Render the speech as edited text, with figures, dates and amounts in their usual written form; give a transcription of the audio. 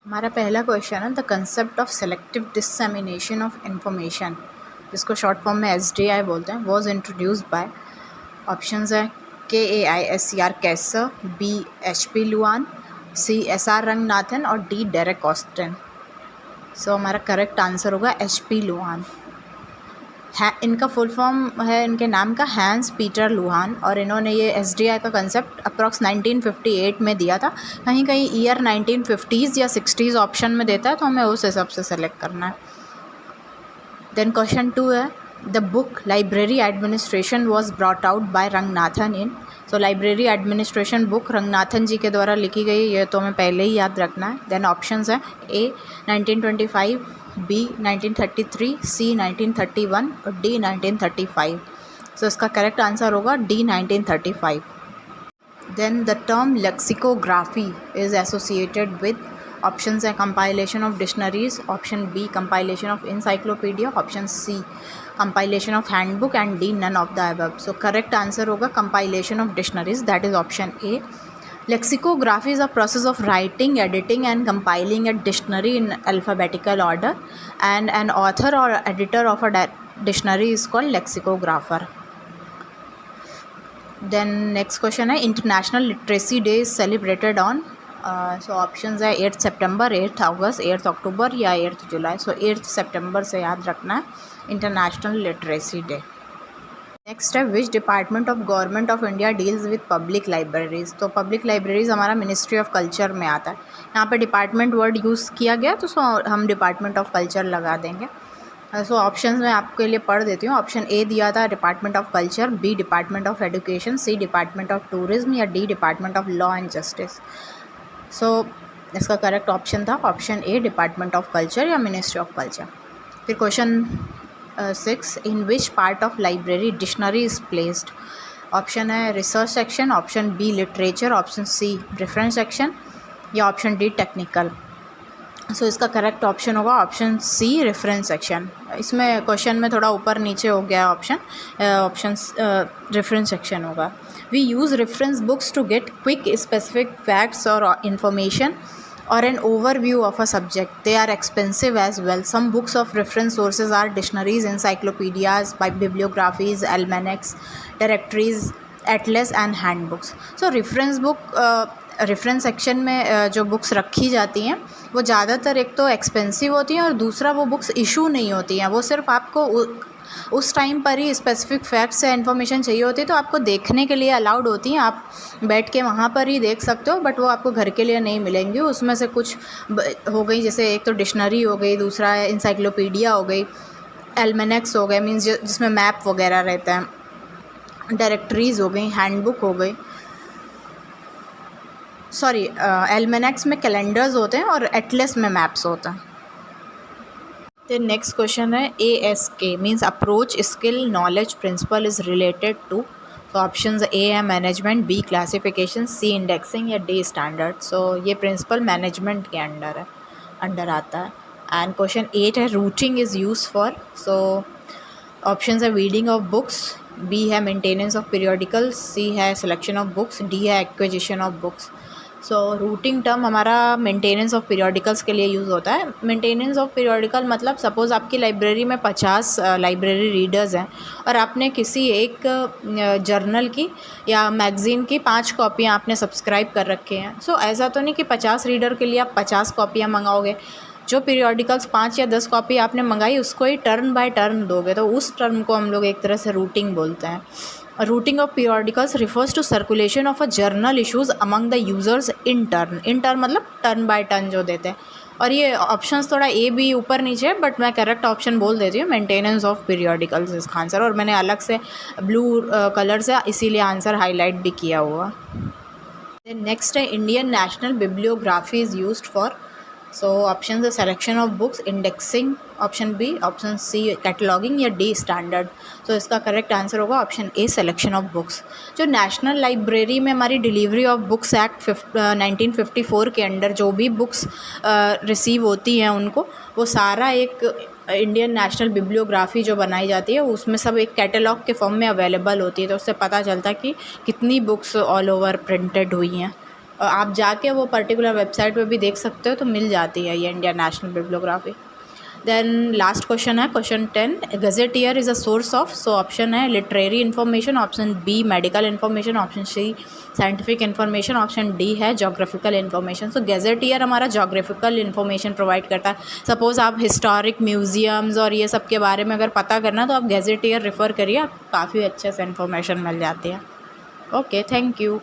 हमारा पहला क्वेश्चन है the concept of selective डिससेमिनेशन of information, जिसको शॉर्ट फॉर्म में SDI बोलते हैं, वॉज इंट्रोड्यूस्ड बाय। ऑप्शंस है KAISER कैसर, B HP Luann, C SR Ranganathan और D डेरेक ऑस्टिन। सो हमारा करेक्ट आंसर होगा HP लुआन। है इनका फुल फॉर्म है इनके नाम का हैंस पीटर लुहान, और इन्होंने ये SDI का कंसेप्ट अप्रॉक्स 1958 में दिया था। कहीं कहीं ईयर 1950s या 60s ऑप्शन में देता है, तो हमें उस हिसाब से सेलेक्ट करना है। देन क्वेश्चन 2 है the book library administration was brought out by Ranganathan in. So library administration book Ranganathan ji के द्वारा लिखी गई, ये तो हमें पहले ही याद रखना है। देन ऑप्शंस है A 1925, B 1933, C 1931 और D 1935। सो इसका करेक्ट आंसर होगा D 1935। Then the term lexicography is associated with. Options है compilation of dictionaries, option B compilation of encyclopaedia, option C compilation of handbook and D none of the above. So correct answer होगा compilation of dictionaries, that is option A. Lexicography is a process of writing, editing and compiling a dictionary in alphabetical order, and an author or editor of a dictionary is called lexicographer. Then next question है International Literacy Day is celebrated on. So options है 8 सितंबर, 8 अगस्त, 8 अक्टूबर या 8 जुलाई। सो 8 सितंबर से याद रखना है international literacy day. Next है which department of government of India deals with public libraries. तो public libraries हमारा मिनिस्ट्री ऑफ कल्चर में आता है। यहाँ पे डिपार्टमेंट वर्ड यूज़ किया गया, तो हम डिपार्टमेंट ऑफ कल्चर लगा देंगे। सो ऑप्शंस मैं आपके लिए पढ़ देती हूँ। ऑप्शन A दिया था department of culture, B department of education, C department of tourism या D department of law and justice. So इसका करेक्ट ऑप्शन था option A department of culture या मिनिस्ट्री ऑफ कल्चर। फिर question 6 in which part of library dictionary is placed. Option है research section, option B literature, option C reference section या option D technical. So इसका correct option होगा option C reference section. इसमें question में थोड़ा ऊपर नीचे हो गया ऑप्शन रेफरेंस सेक्शन होगा। We use reference books to get quick specific facts और information or an overview of a subject. They are expensive as well. Some books of reference sources are dictionaries, encyclopedias, bibliographies, almanacs, directories, atlas and handbooks. So reference book reference section में जो books रखी जाती हैं वो ज़्यादातर एक तो expensive होती हैं और दूसरा वो बुक्स इशू नहीं होती हैं। वो सिर्फ आपको उस टाइम पर ही स्पेसिफिक फैक्ट्स या इन्फॉर्मेशन चाहिए होती है, तो आपको देखने के लिए अलाउड होती हैं। आप बैठ के वहाँ पर ही देख सकते हो, बट वो आपको घर के लिए नहीं मिलेंगी। उसमें से कुछ हो गई, जैसे एक तो डिक्शनरी हो गई, दूसरा है इंसाइक्लोपीडिया हो गई, एल्मेनेक्स हो गए मीन्स जिसमें मैप वगैरह रहता है, डायरेक्टरीज़ हो गई, हैंडबुक हो गई, सॉरी एल्मेनेक्स में कैलेंडर्स होते हैं और एटलस में मैप्स होते हैं। तो नेक्स्ट क्वेश्चन है ASK means approach, skill, knowledge, principle is related to. तो ऑप्शंस A है management, B classification, C indexing या D स्टैंडर्ड। सो ये प्रिंसिपल मैनेजमेंट के अंडर आता है। एंड क्वेश्चन 8 है routing is use for. So options है रीडिंग ऑफ बुक्स, B है मेंटेनेंस ऑफ पीरियोडिकल, C है सिलेक्शन ऑफ बुक्स, D है acquisition of books. So routing term हमारा मेंटेनेंस ऑफ पीरियोडिकल्स के लिए यूज़ होता है। मेंटेनेंस ऑफ पीरियोडिकल मतलब सपोज़ आपकी लाइब्रेरी में 50 लाइब्रेरी रीडर्स हैं और आपने किसी एक जर्नल की या मैगज़ीन की 5 कॉपियाँ आपने सब्सक्राइब कर रखे हैं। सो ऐसा तो नहीं कि 50 रीडर के लिए आप 50 कॉपियाँ मंगाओगे। जो पीरियोडिकल्स 5 या 10 कॉपी आपने मंगाई उसको ही टर्न बाय टर्न दोगे, तो उस टर्म को हम लोग एक तरह से रूटिंग बोलते हैं। Routing of periodicals refers to circulation of a journal issues among the users in turn मतलब टर्न बाय टर्न जो देते हैं। और ये ऑप्शंस थोड़ा A B ऊपर नीचे है, बट मैं करेक्ट ऑप्शन बोल देती हूँ मेंटेनेंस ऑफ पीरियोडिकल्स इसका आंसर, और मैंने अलग से ब्लू कलर से इसीलिए आंसर हाईलाइट भी किया हुआ। नेक्स्ट है Indian national bibliography is used for. So option है selection of books, indexing, option B, option C cataloguing या D स्टैंडर्ड। सो इसका करेक्ट आंसर होगा option A selection of books. जो नेशनल लाइब्रेरी में हमारी डिलीवरी ऑफ बुक्स एक्ट 1954 के under जो भी बुक्स रिसीव होती हैं उनको वो सारा एक इंडियन नेशनल बिब्लियोग्राफी जो बनाई जाती है उसमें सब एक कैटलॉग के फॉर्म में अवेलेबल होती है, तो उससे पता चलता है कि कितनी बुक्स ऑल ओवर प्रिंटेड हुई हैं। आप जाके वो पर्टिकुलर वेबसाइट पे भी देख सकते हो, तो मिल जाती है ये India national bibliography. Then last question है question 10, gazetteer is a source of. So option है literary information, option B medical information, option C scientific information, option D है जोग्राफिकल इन्फॉर्मेशन। सो गजेटियर हमारा जोग्राफिकल इन्फॉर्मेशन प्रोवाइड करता है। Suppose आप historic museums और ये सब के बारे में अगर पता करना तो आप गजेटियर रेफ़र करिए, आप काफ़ी अच्छे से इन्फॉर्मेशन मिल जाती है। Okay, thank you.